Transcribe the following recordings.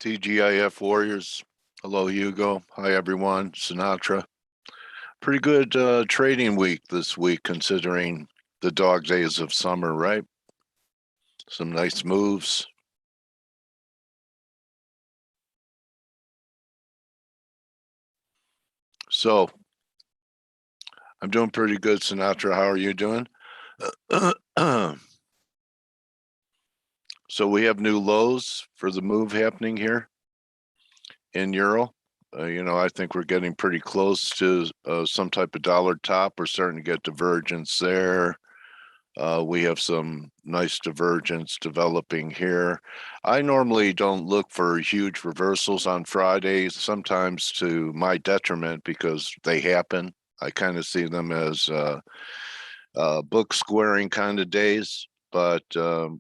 TGIF Warriors. Hello, Hugo. Hi, everyone. Sinatra. Pretty good trading week this week, considering the dog days of summer, right? Some nice moves. So I'm doing pretty good, Sinatra. How are you doing? So we have new lows for the move happening here in Euro. I think we're getting pretty close to some type of dollar top. We're starting to get divergence there. We have some nice divergence developing here. I normally don't look for huge reversals on Fridays, sometimes to my detriment because they happen. I kind of see them as book squaring kind of days, but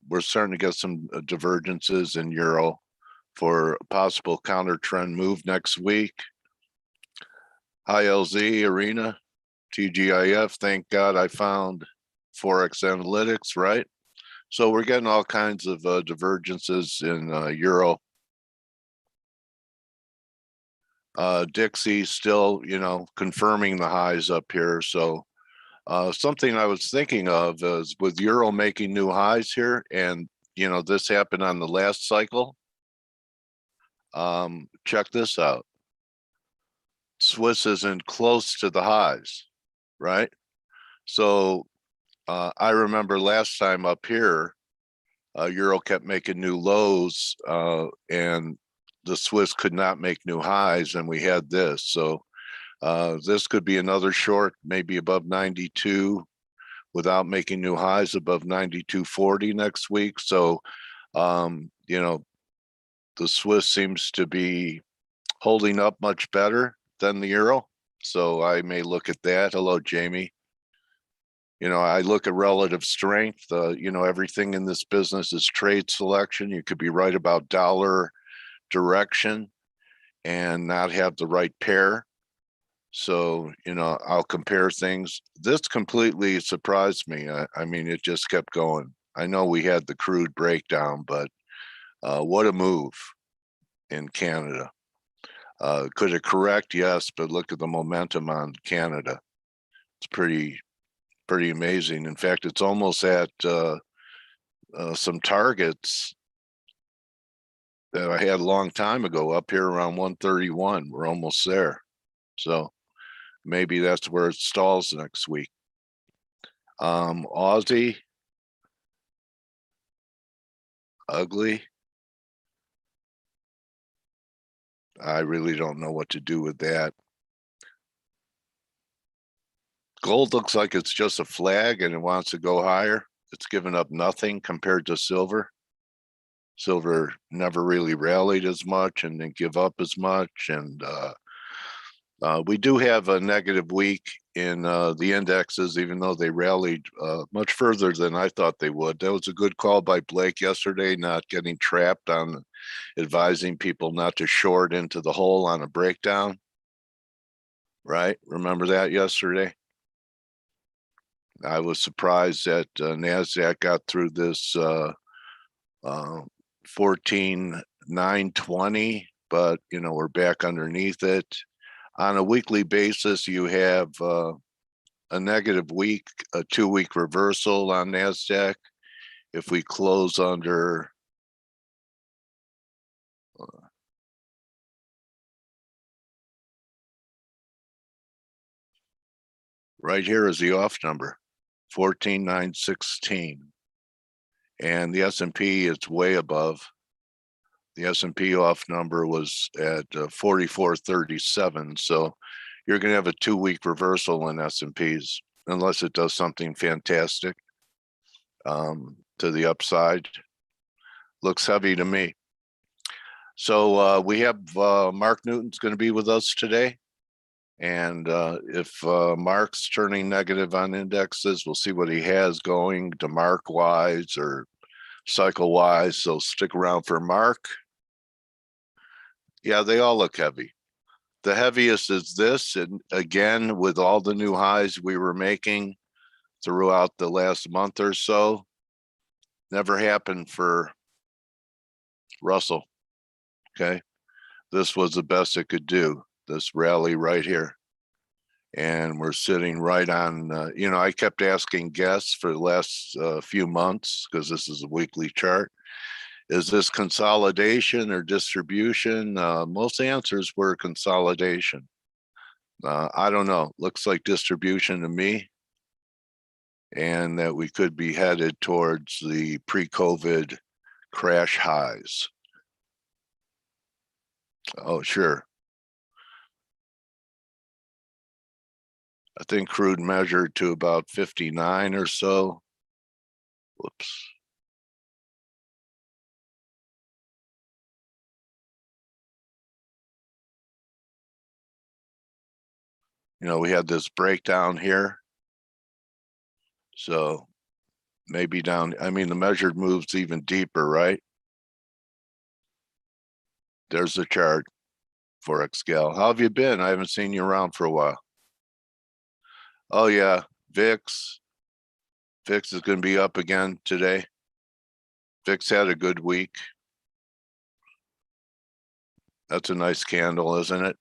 we're starting to get some divergences in Euro for a possible counter trend move next week. ILZ Arena, TGIF, thank God I found Forex Analytics, right? So we're getting all kinds of divergences in Euro. Dixie still, confirming the highs up here. So something I was thinking of is with Euro making new highs here, and this happened on the last cycle. Check this out. Swiss isn't close to the highs, right? So I remember last time up here, Euro kept making new lows, and the Swiss could not make new highs, and we had this. So this could be another short, maybe above 92, without making new highs above 92.40 next week. So, the Swiss seems to be holding up much better than the Euro. So I may look at that. Hello, Jamie. I look at relative strength. Everything in this business is trade selection. You could be right about dollar direction and not have the right pair. So, I'll compare things. This completely surprised me. I mean, it just kept going. I know we had the crude breakdown, but what a move in Canada. Could it correct? Yes, but look at the momentum on Canada. It's pretty amazing. In fact, it's almost at some targets that I had a long time ago up here around 131. We're almost there. So maybe that's where it stalls next week. Aussie, ugly. I really don't know what to do with that. Gold looks like it's just a flag and it wants to go higher. It's given up nothing compared to silver. Silver never really rallied as much and didn't give up as much. And we do have a negative week in the indexes, even though they rallied much further than I thought they would. That was a good call by Blake yesterday, not getting trapped on advising people not to short into the hole on a breakdown. Right? Remember that yesterday? I was surprised that NASDAQ got through this 14,920, but we're back underneath it. On a weekly basis, you have a negative week, a 2-week reversal on NASDAQ. If we close under right here is the off number, 14,916. And the S&P is way above. The S&P off number was at 44.37. So you're going to have a 2-week reversal in S&Ps unless it does something fantastic to the upside. Looks heavy to me. So we have Mark Newton's going to be with us today. And if Mark's turning negative on indexes, we'll see what he has going to Mark wise or cycle wise. So stick around for Mark. Yeah, they all look heavy. The heaviest is this. And again, with all the new highs we were making throughout the last month or so, never happened for Russell. Okay. This was the best it could do, this rally right here. And we're sitting right on, I kept asking guests for the last few months, because this is a weekly chart. Is this consolidation or distribution? Most answers were consolidation. I don't know. Looks like distribution to me. And that we could be headed towards the pre-COVID crash highs. Oh, sure. I think crude measured to about 59 or so. Whoops. We had this breakdown here. So maybe down, the measured moves even deeper, right? There's the chart, Forex Gal. How have you been? I haven't seen you around for a while. Oh yeah, VIX. VIX is going to be up again today. VIX had a good week. That's a nice candle, isn't it?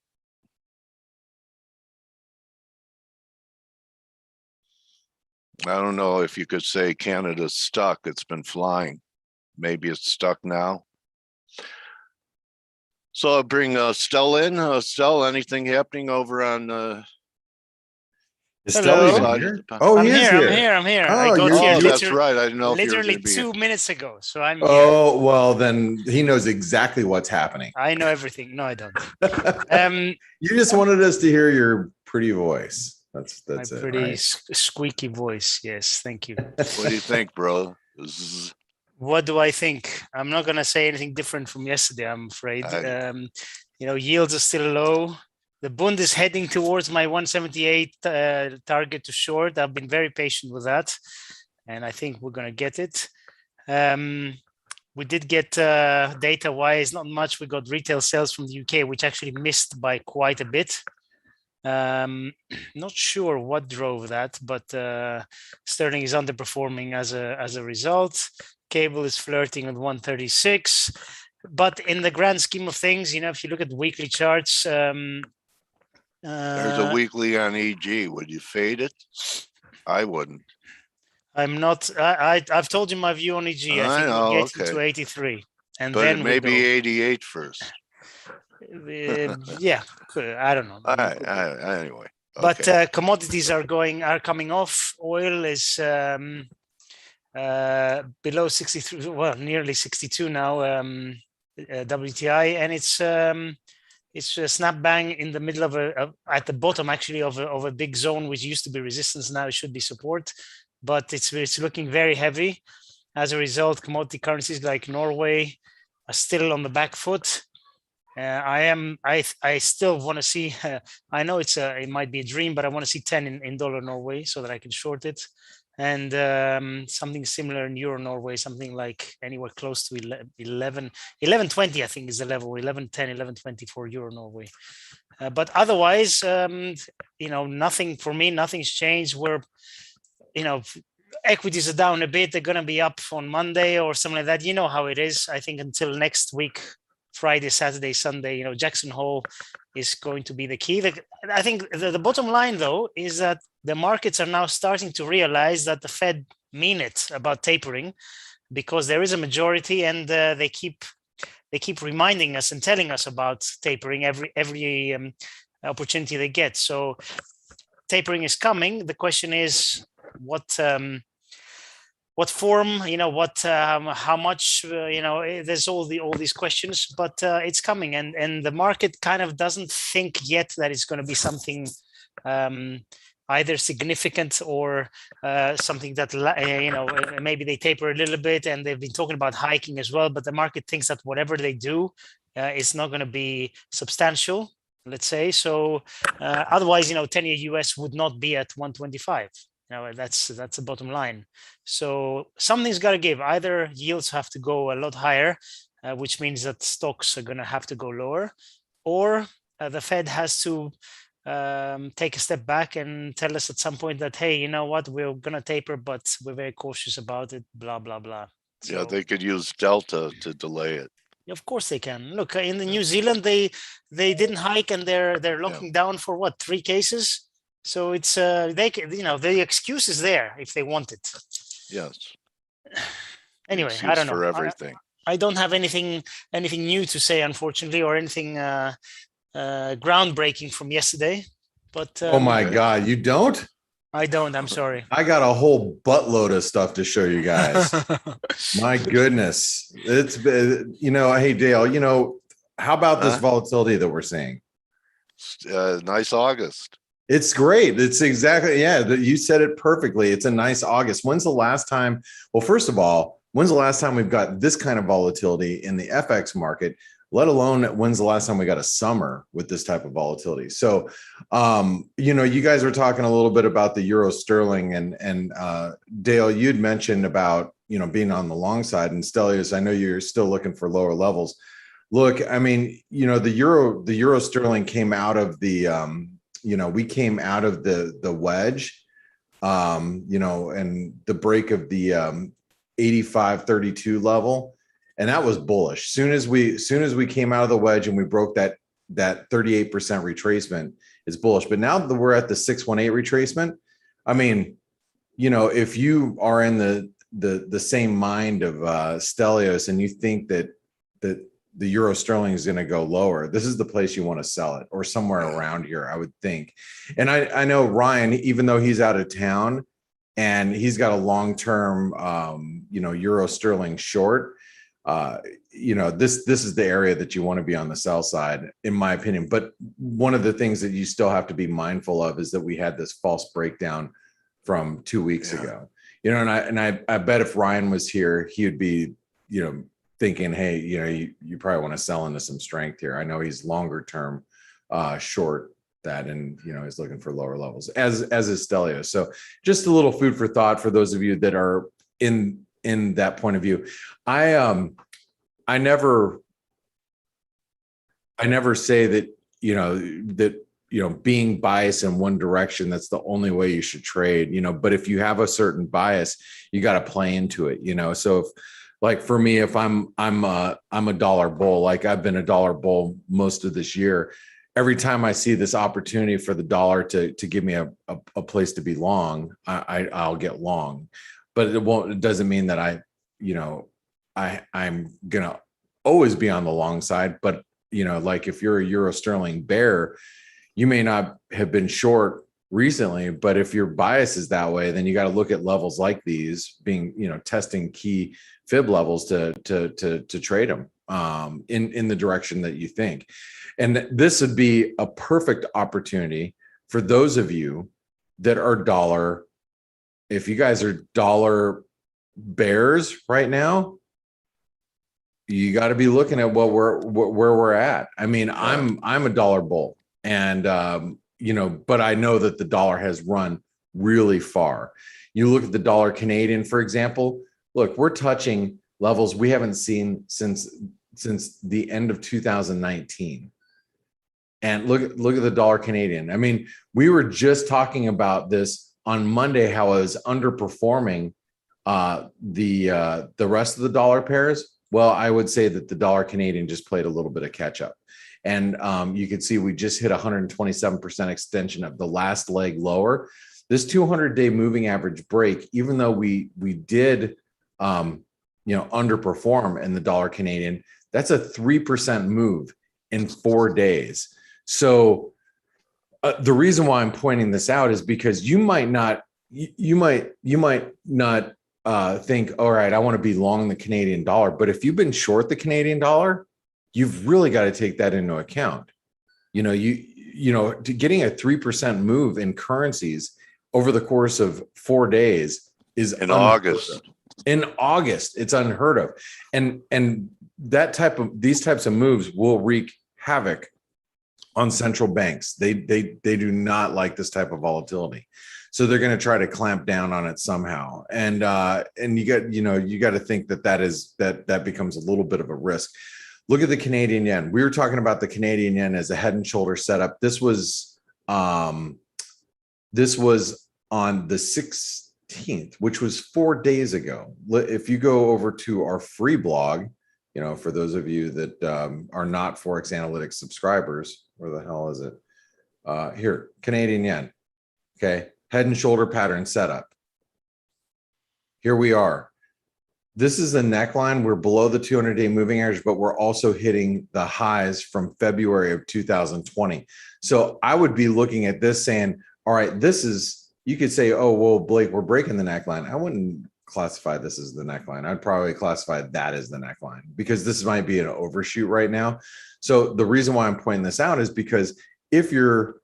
I don't know if you could say Canada's stuck. It's been flying. Maybe it's stuck now. So I'll bring Stella in. Stella, anything happening over on Is Stella even Hello. here? Oh, I'm he is here. here. I'm here. Oh, I got here. that's right. I didn't know if you were Literally going to be 2 minutes ago. So I'm here. Oh, well, then he knows exactly what's happening. I know everything. No, I don't. You just wanted us to hear your pretty voice. That's My it. pretty Right? squeaky voice. Yes, thank you. What do you think, bro? What do I think? I'm not going to say anything different from yesterday, I'm afraid. Yields are still low. The Bund is heading towards my 178 target to short. I've been very patient with that, and I think we're going to get it. We did get data-wise, not much. We got retail sales from the UK, which actually missed by quite a bit. Not sure what drove that, but sterling is underperforming as a result. Cable is flirting with 136, but in the grand scheme of things, if you look at the weekly charts, there's a weekly on EG. Would you fade it? I wouldn't. I'm not. I've told you my view on EG. I think we'll get into 83, and but then maybe 88 first. Yeah, I don't know. Anyway, but commodities are coming off. Oil is below 63, well, nearly 62 now, WTI, and it's a snap bang in the middle of at the bottom actually of a big zone which used to be resistance. Now it should be support, but it's looking very heavy. As a result, commodity currencies like Norway are still on the back foot. I still want to see. I know it might be a dream, but I want to see 10 in dollar Norway so that I can short it, and something similar in euro Norway, something like anywhere close to 11.20. I think is the level 11.10, 11.20 for euro Norway. But otherwise, nothing for me. Nothing's changed. We're, equities are down a bit. They're going to be up on Monday or something like that. You know how it is. I think until next week. Friday, Saturday, Sunday, Jackson Hole is going to be the key. I think the bottom line, though, is that the markets are now starting to realize that the Fed mean it about tapering, because there is a majority, and they keep reminding us and telling us about tapering every opportunity they get. So tapering is coming. The question is what form, how much, there's all these questions, but it's coming, and the market kind of doesn't think yet that it's going to be something either significant or something that, maybe they taper a little bit, and they've been talking about hiking as well, but the market thinks that whatever they do is not going to be substantial, let's say. So otherwise, 10-year US would not be at 125. That's the bottom line. So something's got to give. Either yields have to go a lot higher, which means that stocks are going to have to go lower, or the Fed has to take a step back and tell us at some point that, hey, you know what, we're going to taper, but we're very cautious about it, blah, blah, blah. So, yeah, they could use Delta to delay it. Of course they can. Look, in the New Zealand, they didn't hike, and they're locking down for what, 3 cases. So it's they can, the excuse is there if they want it. Yes. Anyway, I Excuse don't know. for everything. I don't have anything new to say, unfortunately, or anything groundbreaking from yesterday. But Oh my Okay. God, you don't? I don't. I'm sorry. I got a whole buttload of stuff to show you guys. My goodness. It's been, hey Dale, how about this Huh? volatility that we're seeing? Nice August. It's great. It's exactly, you said it perfectly. It's a nice August. When's the last time? Well, first of all, when's the last time we've got this kind of volatility in the FX market, let alone when's the last time we got a summer with this type of volatility? So, you guys were talking a little bit about the euro sterling, and Dale, you'd mentioned about, being on the long side, and Stelios, I know you're still looking for lower levels. Look, I mean, the euro sterling came out of the, we came out of the wedge, and the break of the 85.32 level, and that was bullish. Soon as we came out of the wedge and we broke that 38% retracement, it's bullish. But now that we're at the 618 retracement, I mean, if you are in the same mind of Stelios, and you think that the euro sterling is going to go lower, this is the place you want to sell it, or somewhere around here, I would think. And I know Ryan, even though he's out of town and he's got a long-term, euro sterling short, this is the area that you want to be on the sell side, in my opinion. But one of the things that you still have to be mindful of is that we had this false breakdown from 2 weeks ago, and I bet if Ryan was here, he would be, thinking, hey, you probably want to sell into some strength here. I know he's longer term short that, and he's looking for lower levels, as is Stelios. So just a little food for thought for those of you that are in that point of view. I never say that being biased in one direction, that's the only way you should trade, but if you have a certain bias, you got to play into it, so if, like for me, if I'm a dollar bull, like I've been a dollar bull most of this year, every time I see this opportunity for the dollar to give me a place to be long, I'll get long. But it doesn't mean that I'm gonna always be on the long side. But like if you're a euro sterling bear, you may not have been short recently, but if your bias is that way, then you got to look at levels like these, being testing key fib levels to trade them in the direction that you think. And this would be a perfect opportunity for those of you that are dollar. If you guys are dollar bears right now, you got to be looking at where we're at. I mean, I'm a dollar bull, and but I know that the dollar has run really far. You look at the dollar Canadian, for example. Look, we're touching levels we haven't seen since the end of 2019. And look at the dollar Canadian. I mean, we were just talking about this on Monday, how I was underperforming the rest of the dollar pairs. Well, I would say that the dollar Canadian just played a little bit of catch up. And you can see we just hit 127% extension of the last leg lower. This 200-day moving average break, even though we did underperform in the dollar Canadian, that's a 3% move in 4 days. So the reason why I'm pointing this out is because you might not think, all right, I want to be long the Canadian dollar, but if you've been short the Canadian dollar, you've really got to take that into account. To getting a 3% move in currencies over the course of 4 days is in August. In August, it's unheard of, and these types of moves will wreak havoc on central banks. They do not like this type of volatility, so they're going to try to clamp down on it somehow. And you got to think that becomes a little bit of a risk. Look at the Canadian yen. We were talking about the Canadian yen as a head and shoulder setup. This was on the 16th, which was 4 days ago. If you go over to our free blog, For those of you that are not Forex Analytics subscribers, where the hell is it? Here, Canadian yen. Okay, head and shoulder pattern setup. Here we are. This is the neckline. We're below the 200-day moving average, but we're also hitting the highs from February of 2020. So I would be looking at this saying, all right, this is, you could say, oh, well, Blake, we're breaking the neckline. I wouldn't classify this as the neckline. I'd probably classify that as the neckline because this might be an overshoot right now. So the reason why I'm pointing this out is because if you're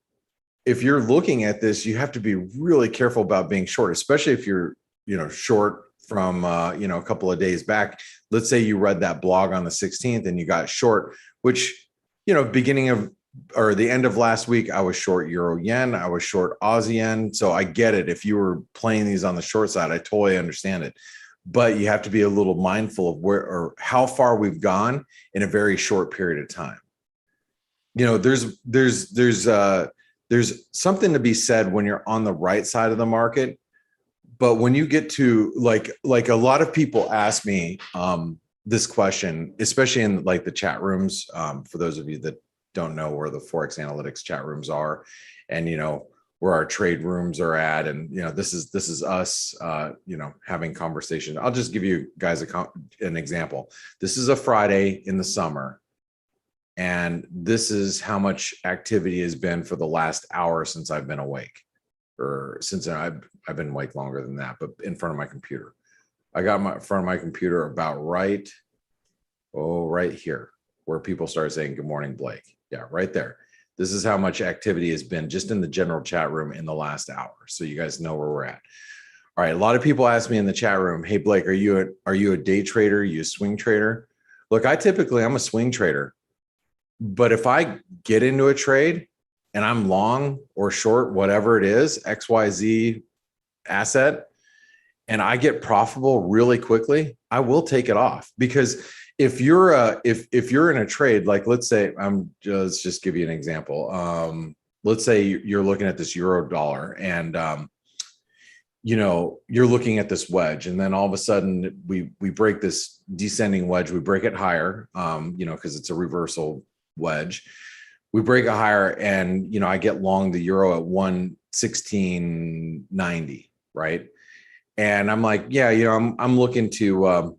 looking at this, you have to be really careful about being short, especially if you're, short from, a couple of days back. Let's say you read that blog on the 16th and you got short, which, beginning of, or the end of last week, I was short euro yen, I was short Aussie yen. So I get it. If you were playing these on the short side, I totally understand it. But you have to be a little mindful of where or how far we've gone in a very short period of time. There's something to be said when you're on the right side of the market. But when you get to like a lot of people ask me this question, especially in like the chat rooms, for those of you that don't know where the Forex Analytics chat rooms are and, where our trade rooms are at. And, this is us, having conversation. I'll just give you guys an example. This is a Friday in the summer. And this is how much activity has been for the last hour since I've been awake, or since I've been awake longer than that, but in front of my computer. I got in front of my computer about right here, where people started saying, good morning, Blake. Yeah, right there. This is how much activity has been just in the general chat room in the last hour. So you guys know where we're at. All right. A lot of people ask me in the chat room, hey, Blake, are you a day trader? Are you a swing trader? Look, I'm a swing trader. But if I get into a trade and I'm long or short, whatever it is, XYZ asset, and I get profitable really quickly, I will take it off. Because if you're in a trade, like let's say let's just give you an example. Let's say you're looking at this euro dollar and you're looking at this wedge, and then all of a sudden we break this descending wedge, we break it higher, because it's a reversal wedge. We break it higher, and I get long the euro at 116.90, right? And I'm like, yeah, I'm looking to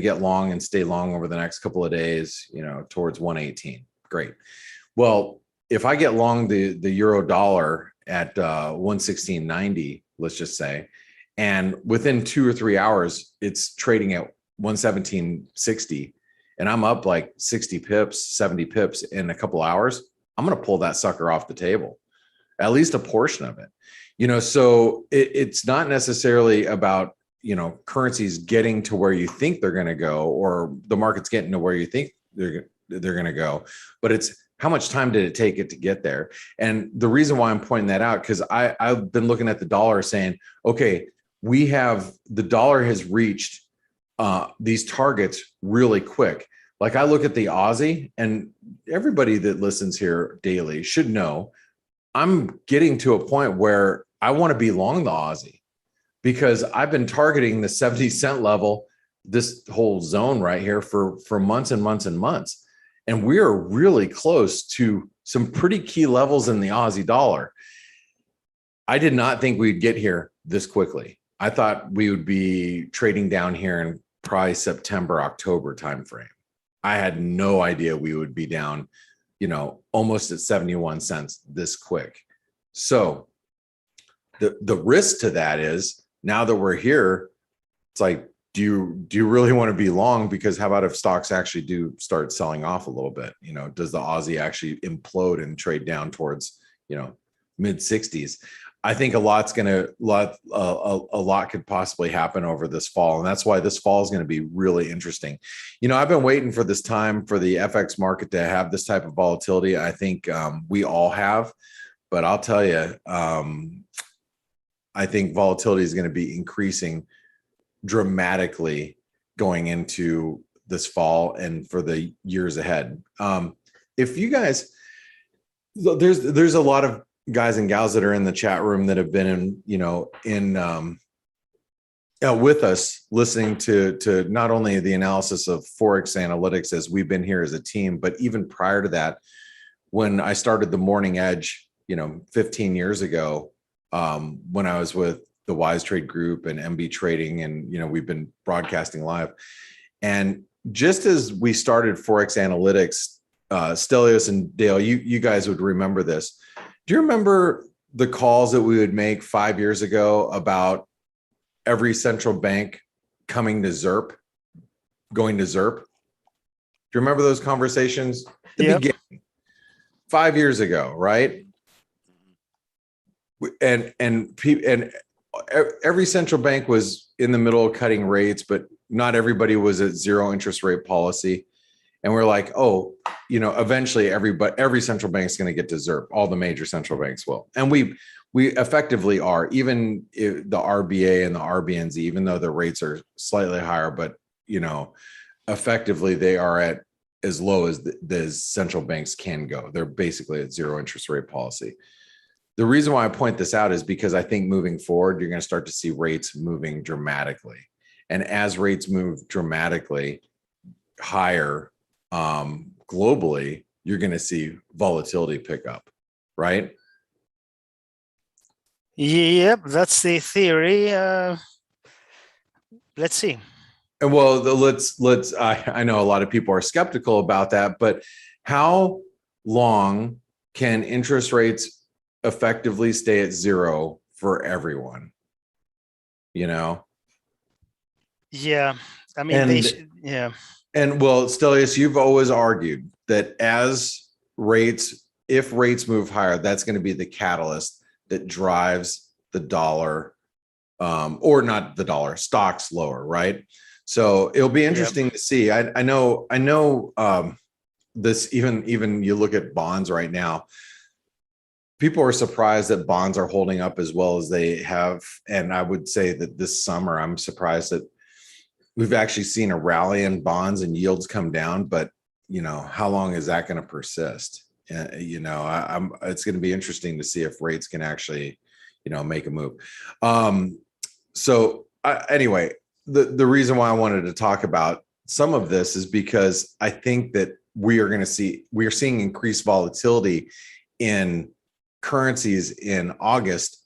get long and stay long over the next couple of days, towards 118. Great. Well, if I get long the euro dollar at 116.90, let's just say, and within 2 or 3 hours, it's trading at 117.60, and I'm up like 60 pips, 70 pips in a couple hours, I'm going to pull that sucker off the table, at least a portion of it. So it's not necessarily about, currencies getting to where you think they're going to go, or the market's getting to where you think they're going to go, but it's how much time did it take it to get there? And the reason why I'm pointing that out, because I've been looking at the dollar saying, okay, the dollar has reached these targets really quick. Like I look at the Aussie, and everybody that listens here daily should know I'm getting to a point where I want to be long the Aussie, because I've been targeting the 70-cent level, this whole zone right here for months and months and months. And we are really close to some pretty key levels in the Aussie dollar. I did not think we'd get here this quickly. I thought we would be trading down here in probably September, October timeframe. I had no idea we would be down, almost at 71 cents this quick. So the risk to that is, now that we're here, it's like, do you really want to be long? Because how about if stocks actually do start selling off a little bit? Does the Aussie actually implode and trade down towards, mid 60s? I think a lot could possibly happen over this fall. And that's why this fall is going to be really interesting. I've been waiting for this time for the FX market to have this type of volatility. I think we all have, but I'll tell you, I think volatility is going to be increasing dramatically going into this fall and for the years ahead. If you guys, there's a lot of guys and gals that are in the chat room that have been in with us, listening to not only the analysis of Forex analytics as we've been here as a team, but even prior to that, when I started the Morning Edge, 15 years ago, when I was with the Wise Trade Group and MB Trading, and we've been broadcasting live. And just as we started Forex analytics, Stelios and Dale, you guys would remember this. Do you remember the calls that we would make 5 years ago about every central bank going to ZERP? Do you remember those conversations? Yep. Beginning 5 years ago, right? And every central bank was in the middle of cutting rates, but not everybody was at zero interest rate policy. And we're like, oh, eventually every central bank is going to get to ZERP. All the major central banks will. And we effectively are, even the RBA and the RBNZ, even though the rates are slightly higher, but, effectively they are at as low as the central banks can go. They're basically at zero interest rate policy. The reason why I point this out is because I think moving forward, you're going to start to see rates moving dramatically. And as rates move dramatically higher globally, you're going to see volatility pick up, right? Yep, that's the theory. Let's see. And well, let's. I know a lot of people are skeptical about that, but how long can interest rates effectively stay at zero for everyone? Yeah, I mean, yeah. And well, Stelios, you've always argued that if rates move higher, that's going to be the catalyst that drives the dollar, or not the dollar, stocks lower, right? So it'll be interesting to see. I know this, even you look at bonds right now, people are surprised that bonds are holding up as well as they have. And I would say that this summer, I'm surprised that we've actually seen a rally in bonds and yields come down, but how long is that going to persist? It's going to be interesting to see if rates can actually, make a move. Anyway, the reason why I wanted to talk about some of this is because I think that we are seeing increased volatility in currencies in August.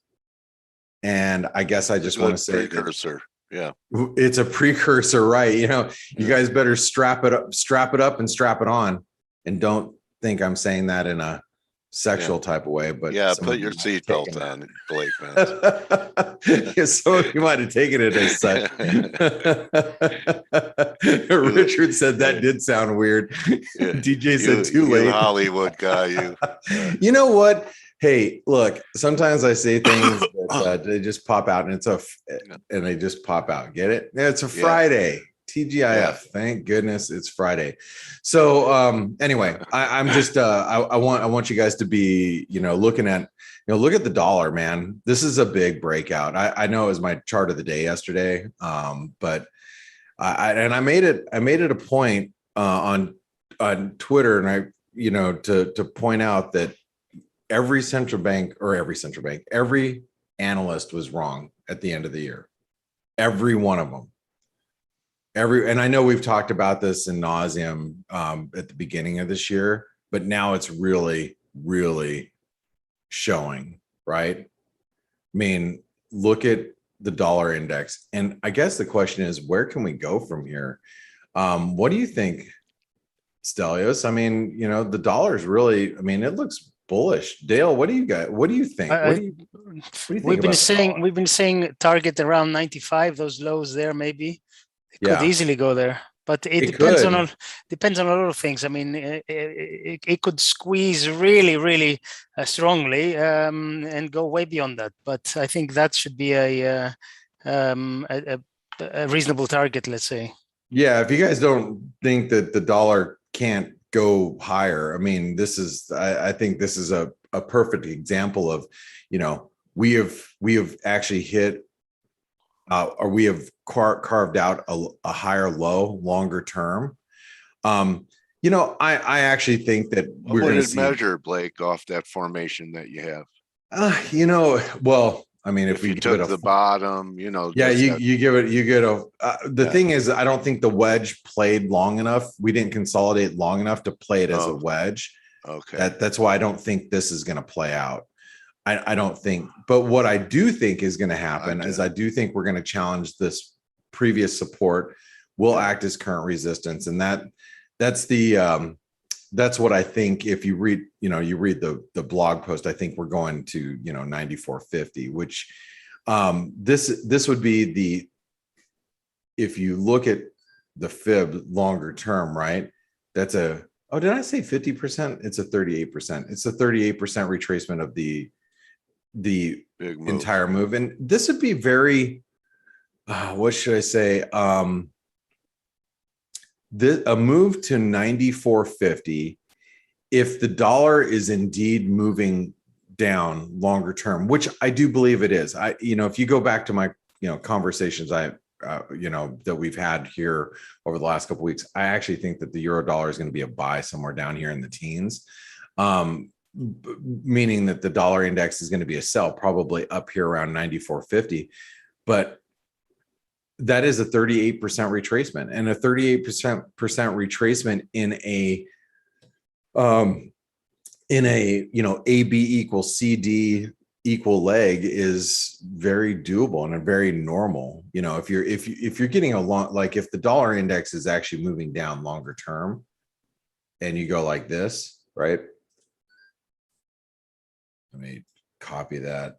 And I guess I just want to say precursor. Yeah, it's a precursor, right? You guys better strap it up and strap it on, and don't think I'm saying that in a sexual type of way, but put your seatbelt on, Blake, man. Some of you might have taken it as such. Richard said that did sound weird. DJ said too late. Hollywood guy, You know what? Hey, look, sometimes I say things that they just pop out, and they just pop out. Get it? Yeah, it's a Friday. TGIF. Yeah. Thank goodness it's Friday. So anyway, I'm just I want you guys to be looking at look at the dollar, man. This is a big breakout. I know it was my chart of the day yesterday, but I made it a point on Twitter, and I to point out that every analyst was wrong at the end of the year. Every one of them. And I know we've talked about this in nauseum at the beginning of this year, but now it's really, really showing, right? I mean, look at the dollar index. And I guess the question is, where can we go from here? What do you think, Stelios? I mean, the dollar is really, it looks bullish. Dale, what do you think? What do you think? We've been saying target around 95, those lows there, maybe. Could easily go there, but it depends on a lot of things. I mean, it could squeeze really, really strongly and go way beyond that. But I think that should be a reasonable target, let's say. Yeah, if you guys don't think that the dollar can't go higher, I mean, I think this is a perfect example of, we have actually hit. Or we have carved out a higher low longer term. I actually think that we're going to measure, Blake, off that formation that you have. Well, I mean, if we you give took it a the bottom, you know. yeah, just that- you get a the Yeah. thing is, I don't think the wedge played long enough. We didn't consolidate long enough to play it as a Oh. wedge. Okay. That's why I don't think this is going to play out. I don't think, but what I do think is going to happen is I do think we're going to challenge this previous support, will act as current resistance, and that's what I think. If you read, you read the blog post, I think we're going to 94.50, which this would be the, if you look at the fib longer term, right? That's oh, did I say 50%? It's a 38%. It's a 38% retracement of the Big move. entire move. And this would be very, what should I say? A move to 94.50, if the dollar is indeed moving down longer term, which I do believe it is. If you go back to my, conversations that we've had here over the last couple of weeks, I actually think that the euro dollar is going to be a buy somewhere down here in the teens. Meaning that the dollar index is going to be a sell, probably up here around 94.50. But that is a 38% retracement, and a 38% retracement in a AB equals CD equal leg is very doable and very normal. If you're getting a long, like if the dollar index is actually moving down longer term, and you go like this, right? Let me copy that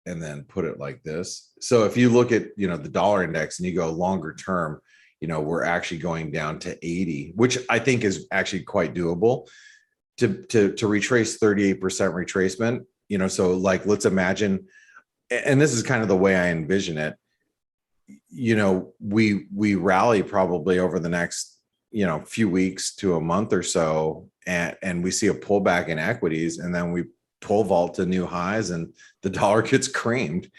and then put it like this. So if you look at, the dollar index and you go longer term, we're actually going down to 80, which I think is actually quite doable to retrace 38% retracement. So like, let's imagine, and this is kind of the way I envision it. We rally probably over the next, few weeks to a month or so, and we see a pullback in equities, and then we pole vault to new highs, and the dollar gets creamed,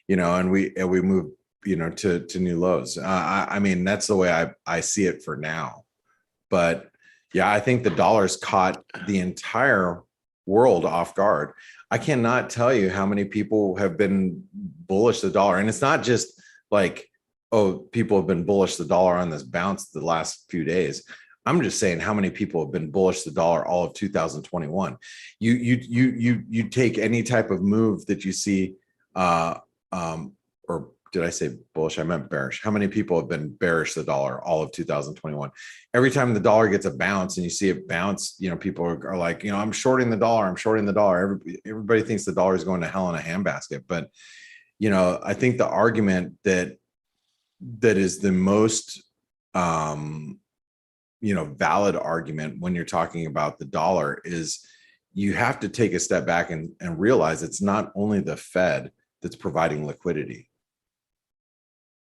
and we move, to new lows. I mean, that's the way I see it for now. But yeah, I think the dollar's caught the entire world off guard. I cannot tell you how many people have been bullish the dollar, and it's not just like, oh, people have been bullish the dollar on this bounce the last few days. I'm just saying how many people have been bullish the dollar all of 2021. You take any type of move that you see, or did I say bullish? I meant bearish. How many people have been bearish the dollar all of 2021? Every time the dollar gets a bounce and you see it bounce, people are like, I'm shorting the dollar. I'm shorting the dollar. Everybody thinks the dollar is going to hell in a handbasket. But, I think the argument that is the most, valid argument when you're talking about the dollar is you have to take a step back and realize it's not only the Fed that's providing liquidity.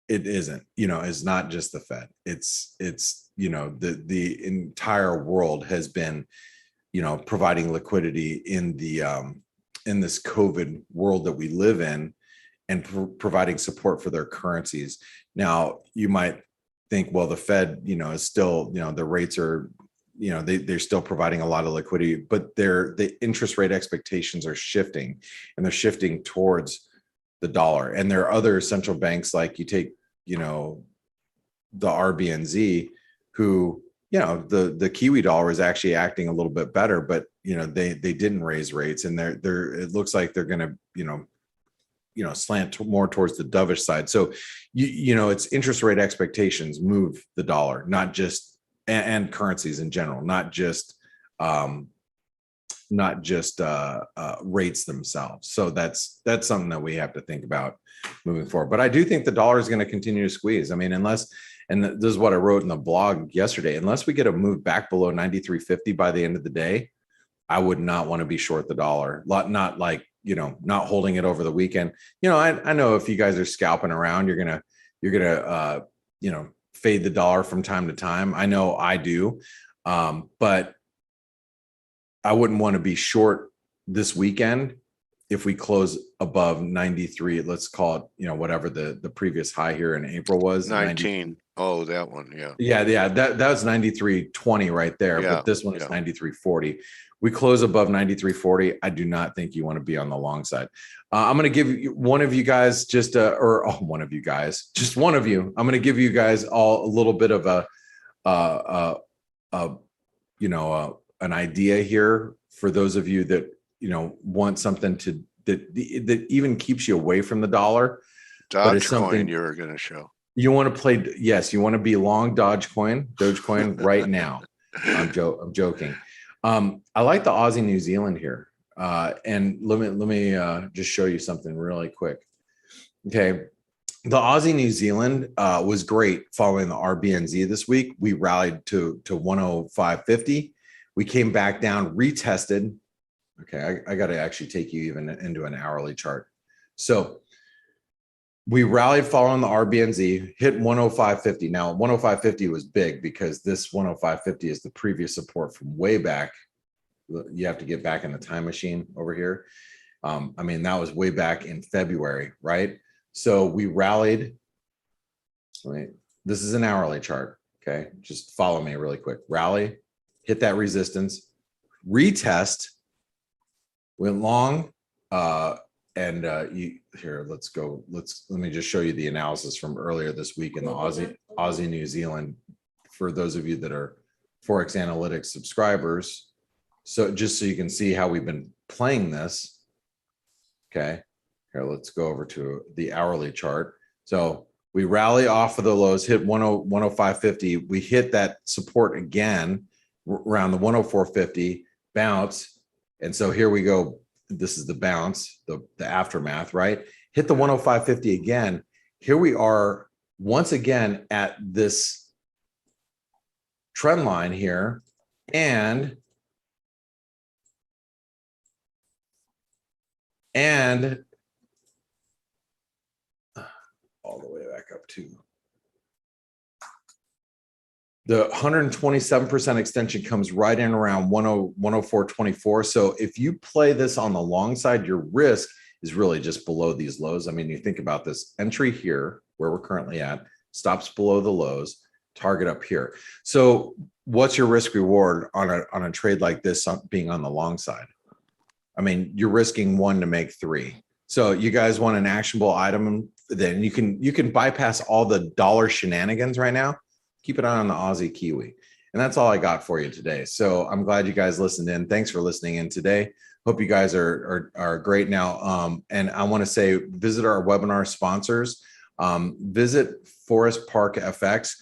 It isn't, it's not just the Fed. It's the entire world has been, providing liquidity in the in this COVID world that we live in, and providing support for their currencies. Now, you might think, well, the Fed, is still, the rates are, they're still providing a lot of liquidity, but the interest rate expectations are shifting, and they're shifting towards the dollar. And there are other central banks, like you take, the RBNZ, who, the Kiwi dollar is actually acting a little bit better, but, they didn't raise rates, and it looks like they're going to, slant more towards the dovish side. So, it's interest rate expectations move the dollar, not just, and currencies in general, not just rates themselves. So that's something that we have to think about moving forward. But I do think the dollar is going to continue to squeeze. I mean, this is what I wrote in the blog yesterday, unless we get a move back below 93.50 by the end of the day, I would not want to be short the dollar. Not like, not holding it over the weekend. I know if you guys are scalping around, you're gonna fade the dollar from time to time. I know I do, but I wouldn't want to be short this weekend if we close above 93. Let's call it, whatever the previous high here in April was. 19. Oh, that one. Yeah. Yeah. That was 93.20 right there. Yeah, But this one is 93.40, We close above 93.40. I do not think you want to be on the long side. I'm going to give one of you guys just one of you guys, just one of you. I'm going to give you guys all a little bit of an idea here for those of you that, want something that even keeps you away from the dollar. But it's something you were going to show. You want to play. Yes. You want to be long Dogecoin right now. I'm joking. I like the Aussie New Zealand here. And let me just show you something really quick. Okay. The Aussie New Zealand was great following the RBNZ this week. We rallied to 105.50. We came back down, retested. Okay. I got to actually take you even into an hourly chart. So we rallied following the RBNZ, hit 105.50. Now 105.50 was big because this 105.50 is the previous support from way back. You have to get back in the time machine over here. That was way back in February, right? So we rallied. This is an hourly chart. Okay. Just follow me really quick. Rally, hit that resistance, retest, went long. Let me just show you the analysis from earlier this week in the Aussie New Zealand for those of you that are Forex Analytics subscribers. So just so you can see how we've been playing this. Okay. Here, let's go over to the hourly chart. So we rally off of the lows, hit 105.50. We hit that support again around the 104.50 bounce. And so here we go. This is the bounce, the aftermath, right? Hit the 105.50 again. Here we are once again at this trend line here. And all the way back up to the 127% extension comes right in around 104.24. So if you play this on the long side, your risk is really just below these lows. You think about this entry here where we're currently at, stops below the lows, target up here. So what's your risk reward on a trade like this being on the long side? You're risking 1 to make 3. So you guys want an actionable item, then you can bypass all the dollar shenanigans right now. Keep it on the Aussie Kiwi. And that's all I got for you today. So I'm glad you guys listened in. Thanks for listening in today. Hope you guys are great now. And I want to say, visit our webinar sponsors. Visit Forest Park FX.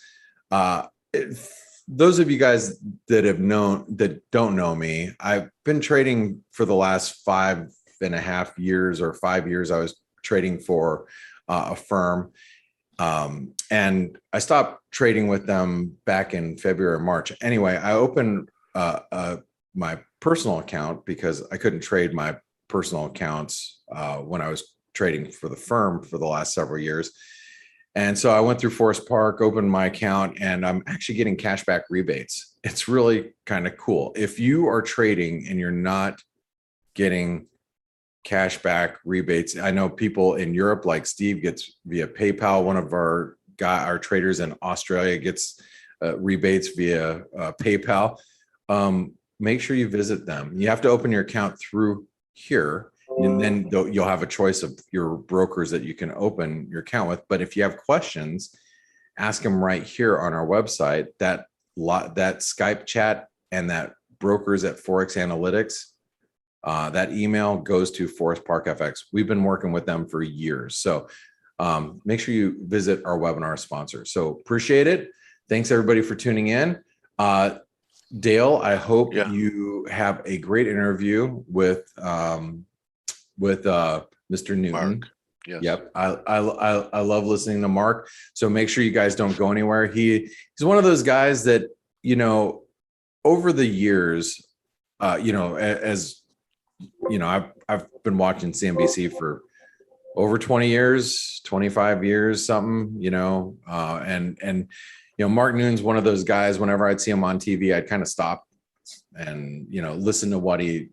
Those of you guys that don't know me, I've been trading for the last 5.5 years or 5 years. I was trading for a firm. And I stopped trading with them back in February, March. Anyway, I opened my personal account because I couldn't trade my personal accounts when I was trading for the firm for the last several years. And so I went through Forest Park, opened my account, and I'm actually getting cashback rebates. It's really kind of cool. If you are trading and you're not getting cashback rebates, I know people in Europe like Steve gets via PayPal. One of our traders in Australia gets rebates via PayPal. Make sure you visit them. You have to open your account through here, and then you'll have a choice of your brokers that you can open your account with. But if you have questions, ask them right here on our website. That Skype chat and that brokers at Forex Analytics, that email goes to Forest Park FX. We've been working with them for years. So make sure you visit our webinar sponsor. So appreciate it. Thanks everybody for tuning in. Dale, I hope you have a great interview with Mr. Newton. Mark. Yes. Yep. I love listening to Mark. So make sure you guys don't go anywhere. He's one of those guys that, over the years, as I've been watching CNBC for over 20 years, 25 years, something, and Mark Noon's one of those guys, whenever I'd see him on TV, I'd kind of stop and, listen to what he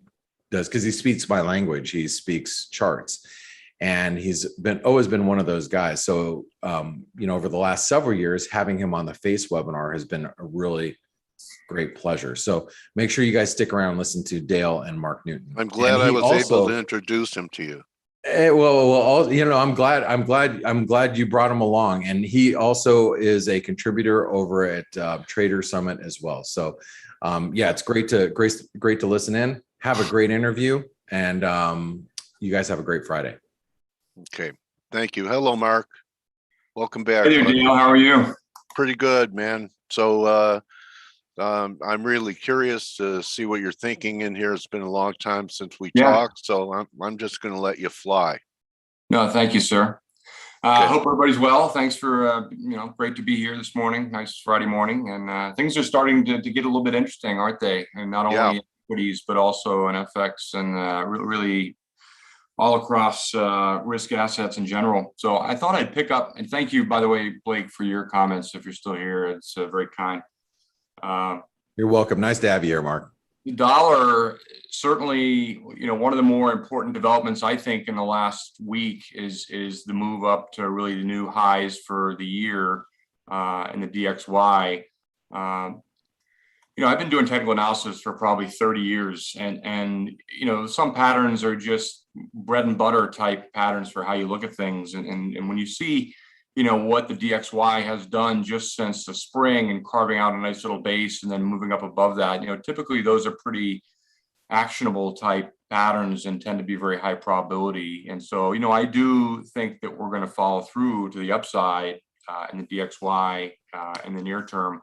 does, because he speaks my language. He speaks charts, and he's always been one of those guys. So, over the last several years, having him on the Face webinar has been a really great pleasure. So make sure you guys stick around and listen to Dale and Mark Newton. I'm glad And I he was able to introduce him to you. I'm glad you brought him along, and he also is a contributor over at Trader Summit as well. So, it's great to listen in. Have a great interview, and you guys have a great Friday. Okay, thank you. Hello, Mark. Welcome back. Hey there, Dale. How are you? Pretty good, man. So I'm really curious to see what you're thinking in here. It's been a long time since we talked, so I'm just going to let you fly. No, thank you, sir. Okay. Hope everybody's well. Thanks for, great to be here this morning. Nice Friday morning. And things are starting to get a little bit interesting, aren't they? And not only equities, but also in FX and really all across risk assets in general. So I thought I'd pick up, and thank you, by the way, Blake, for your comments. If you're still here, it's very kind. You're welcome. Nice to have you here, Mark. The dollar, certainly, one of the more important developments, I think, in the last week is the move up to really the new highs for the year in the DXY. I've been doing technical analysis for probably 30 years, and some patterns are just bread and butter type patterns for how you look at things. And when you see what the DXY has done just since the spring and carving out a nice little base and then moving up above that, typically those are pretty actionable type patterns and tend to be very high probability. And so, I do think that we're going to follow through to the upside in the DXY in the near term.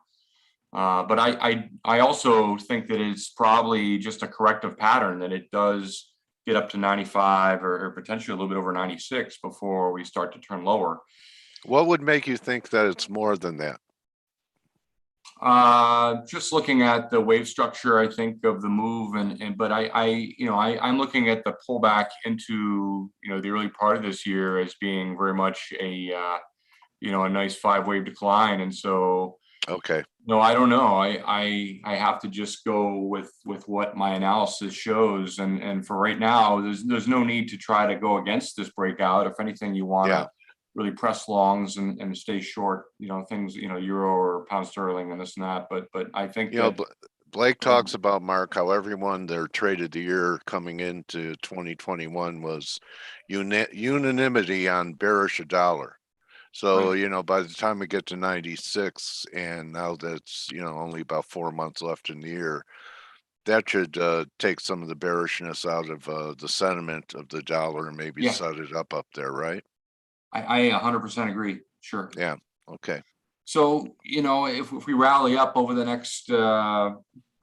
But I also think that it's probably just a corrective pattern, that it does get up to 95 or potentially a little bit over 96 before we start to turn lower. What would make you think that it's more than that? Just looking at the wave structure, I think, of the move, but I'm looking at the pullback into the early part of this year as being very much a nice 5-wave decline, and so okay. No, I don't know. I have to just go with what my analysis shows, and for right now, there's no need to try to go against this breakout. If anything, you want to really press longs and stay short, things, euro or pound sterling and this and that. But I think Blake talks about, Mark, how everyone there traded the year coming into 2021 was unanimity on bearish a dollar. So, by the time we get to 96, and now that's, only about 4 months left in the year, that should take some of the bearishness out of the sentiment of the dollar and maybe set it up there, right? I 100% agree. Sure. Yeah. Okay. So, if we rally up over the next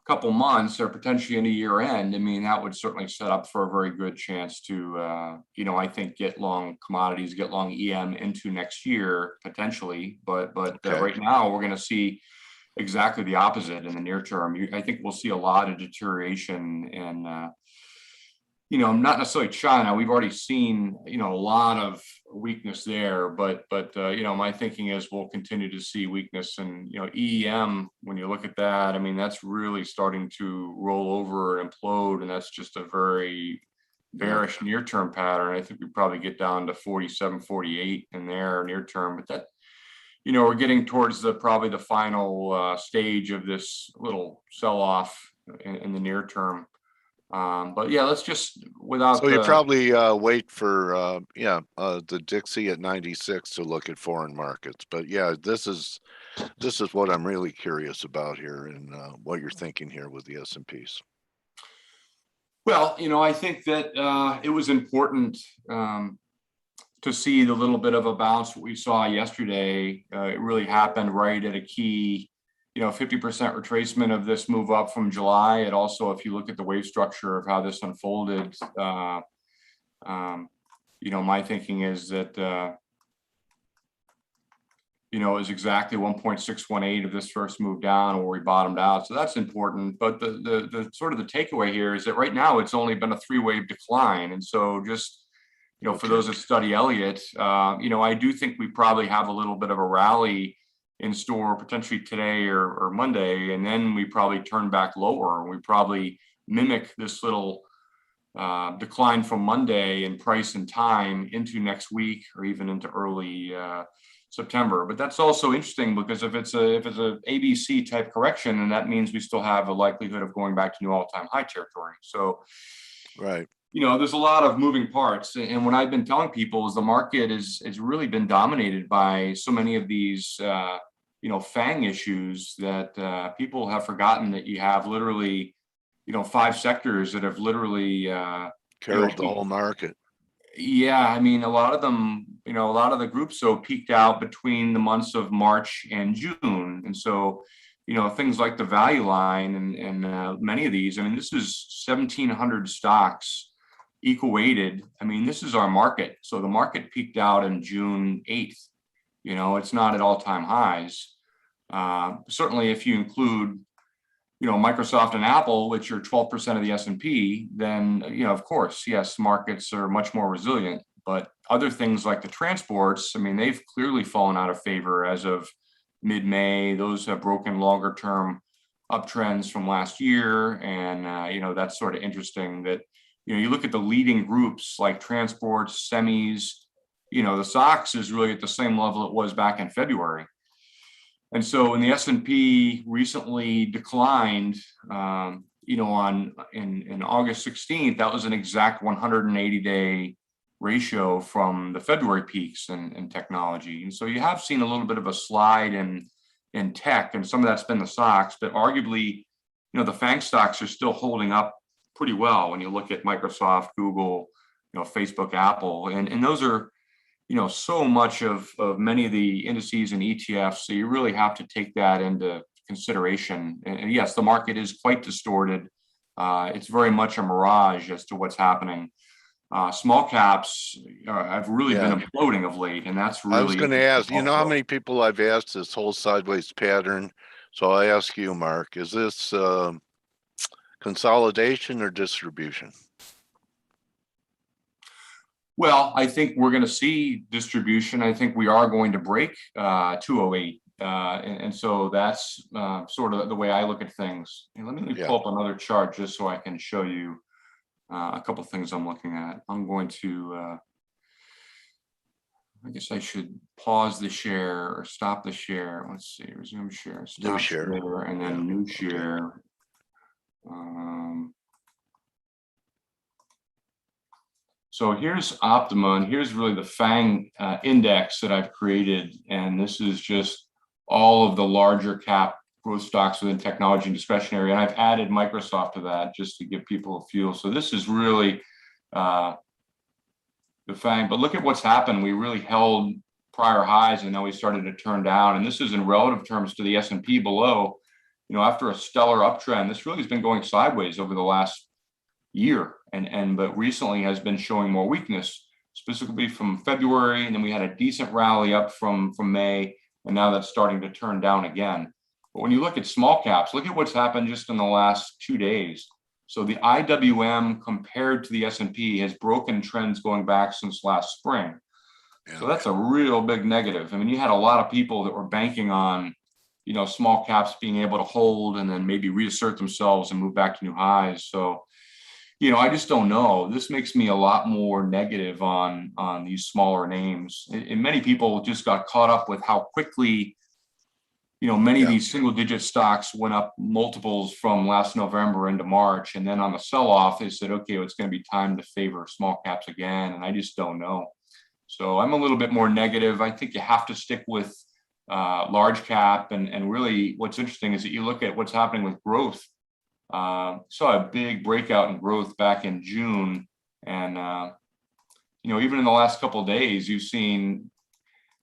couple months or potentially into year end, I mean, that would certainly set up for a very good chance to, I think, get long commodities, get long EM into next year, potentially. But right now, we're going to see exactly the opposite in the near term. I think we'll see a lot of deterioration in not necessarily China. We've already seen, a lot of weakness there, but my thinking is we'll continue to see weakness in, EM. When you look at that, I mean, that's really starting to roll over and implode, and that's just a very bearish near-term pattern. I think we probably get down to 47, 48 in there near term, but that, we're getting towards probably the final stage of this little sell-off in the near term. But let's just So you probably wait for the Dixie at 96 to look at foreign markets. But this is what I'm really curious about here, and what you're thinking here with the S&Ps. Well, I think that it was important to see the little bit of a bounce we saw yesterday. It really happened right at a key 50% retracement of this move up from July. And also, if you look at the wave structure of how this unfolded, my thinking is that, is exactly 1.618 of this first move down where we bottomed out. So that's important. But the sort of the takeaway here is that right now it's only been a 3-wave decline. And so just, for those that study Elliott, I do think we probably have a little bit of a rally in store potentially today or Monday, and then we probably turn back lower, and we probably mimic this little decline from Monday in price and time into next week or even into early September. But that's also interesting because if it's a ABC type correction, then that means we still have a likelihood of going back to new all-time high territory. So, Right. there's a lot of moving parts. And what I've been telling people is the market has really been dominated by so many of these, FANG issues that people have forgotten that you have literally, 5 sectors that have literally Carried the whole market. yeah, I mean, a lot of them, a lot of the groups so peaked out between the months of March and June. And so, things like the value line and many of these, I mean, this is 1,700 stocks equal weighted. I mean, this is our market. So the market peaked out in June 8th. It's not at all-time highs. Certainly if you include Microsoft and Apple, which are 12% of the S&P, then, of course, yes, markets are much more resilient. But other things like the transports, I mean, they've clearly fallen out of favor as of mid-May. Those have broken longer term uptrends from last year. And, that's sort of interesting that, you look at the leading groups like transports, semis, the SOX is really at the same level it was back in February. And so when the S&P recently declined, in August 16th, that was an exact 180-day ratio from the February peaks in technology. And so you have seen a little bit of a slide in tech, and some of that's been the SOX, but arguably, the FANG stocks are still holding up pretty well when you look at Microsoft, Google, Facebook, Apple, and those are so much of many of the indices and ETFs. So you really have to take that into consideration. And yes, the market is quite distorted. It's very much a mirage as to what's happening. Small caps have really been imploding of late, and that's really. I was going to ask, how many people I've asked this whole sideways pattern? So I ask you, Mark, is this consolidation or distribution? Well, I think we're going to see distribution. I think we are going to break 208. And so that's sort of the way I look at things. And let me pull up another chart just so I can show you a couple of things I'm looking at. I'm going to, I guess I should pause the share or stop the share. Let's see, resume share, stop New share. and then new share. So here's Optima, and here's really the FANG index that I've created. And this is just all of the larger cap growth stocks within technology and discretionary. And I've added Microsoft to that just to give people a feel. So this is really the FANG. But look at what's happened. We really held prior highs, and now we started to turn down. And this is in relative terms to the S&P below. After a stellar uptrend, this really has been going sideways over the last year, but recently has been showing more weakness, specifically from February, and then we had a decent rally up from May, and now that's starting to turn down again. But when you look at small caps, look at what's happened just in the last 2 days. So the IWM compared to the S&P has broken trends going back since last spring. So that's a real big negative. I mean, you had a lot of people that were banking on small caps being able to hold and then maybe reassert themselves and move back to new highs. So I just don't know. This makes me a lot more negative on these smaller names. And many people just got caught up with how quickly, many of these single digit stocks went up multiples from last November into March. And then on the sell off, they said, okay, it's going to be time to favor small caps again. And I just don't know. So I'm a little bit more negative. I think you have to stick with large cap. And really what's interesting is that you look at what's happening with growth. Saw a big breakout in growth back in June, and even in the last couple of days, you've seen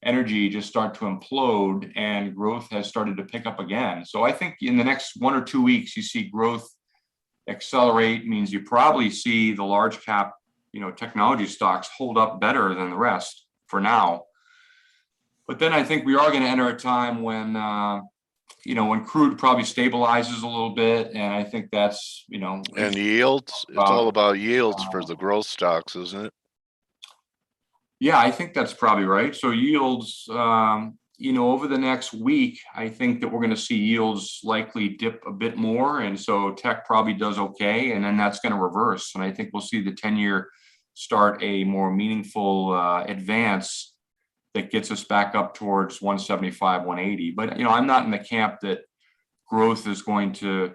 energy just start to implode, and growth has started to pick up again. So I think in the next 1 or 2 weeks, you see growth accelerate. Means you probably see the large cap, technology stocks hold up better than the rest for now. But then I think we are going to enter a time when when crude probably stabilizes a little bit, and I think that's, and yields, it's all about yields for the growth stocks, isn't it? Yeah, I think that's probably right. So yields, over the next week, I think that we're going to see yields likely dip a bit more. And so tech probably does okay, and then that's going to reverse. And I think we'll see the 10-year start a more meaningful advance that gets us back up towards 175, 180. But, I'm not in the camp that growth is going to,